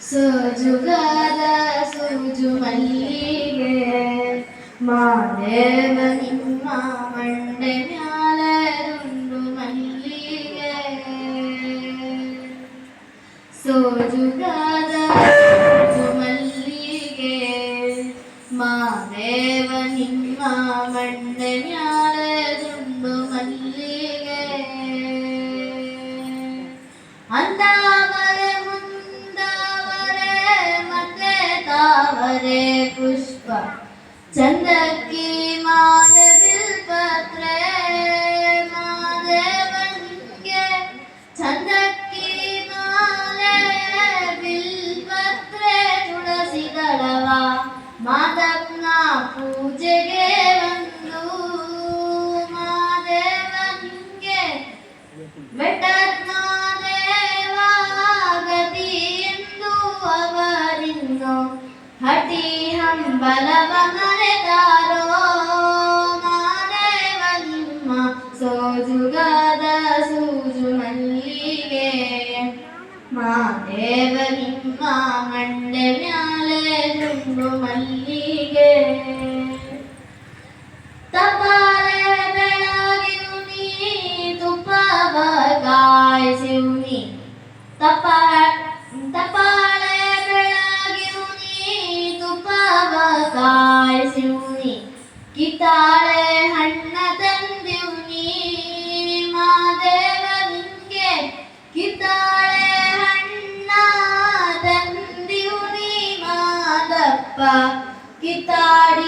ಸೋಜುಗಾದ ಸೂಜು ಮಲ್ಲಿಗೆ ಮಾದೇವ ನಿಮ್ಮ ಮಂಡೆ ಮ್ಯಾಲೆ ರುಂಡು ಮಲ್ಲಿಗೆ ಸೋಜುಗಾದ ಸೂಜು ಮಲ್ಲಿಗೆ ಮಾದೇವ ನಿಮ್ಮ ಮಂಡೆ ಮ್ಯಾಲೆ ರುಂಡು ಮಲ್ಲಿಗೆ ಅಂದಾವರೆ ಮುಂದಾವರೆ ಮತ್ತೆ ತಾವರೆ ಪುಷ್ಪ ಚಂದಕ್ಕಿ ಮಾಲೆ ಬಿಲ್ಪತ್ರೆ ಮಾದೇವನಿಗೆ ಚಂದಕ್ಕಿ ಮಾಲೆ ಬಿಲ್ಪತ್ರೆ ತುಳಸಿದಳವ ಮಾದಪ್ಪನ ಪೂಜೆಗೆ ಬಂದು ಮಾದೇವನಿಗೆ ಬೆಟ್ಟದ ಮಾದೇವಾಗತಿ ಎಂದು ಅವರಿನ್ನು ಹಟಿ ಹಂಬಲವ ಮರೆತಾರೋ ಮಾದೇವ ನಿಮ್ಮ ಸೋಜುಗಾದ ಸೂಜು ಮಲ್ಲಿಗೆ ಮಾದೇವ ನಿಮ್ಮ ಮಂಡೆ ಮ್ಯಾಲೆ ದುಂಡು ಮಲ್ಲಿಗೆ ತಪಾಲೆ ಬೆಳಗಿವು ನೀ ತುಪ್ಪವ ಕಾಯಿಸಿವು ನೀ ತಪಾಳೆ ಬೆಳಗಿವು ನೀ ತುಪ್ಪವ ಕಾಯಿಸಿವು ನೀ ಕಿತ್ತಾಳೆ ಹಣ್ಣ ತಂದಿವು ನೀ ಮಾದೇವ ನಿಂಗೆ ಕಿತ್ತಾಳೆ ಹಣ್ಣ ತಂದಿವು ನೀ ಮಾದಪ್ಪ ಕಿತ್ತಾಡಿ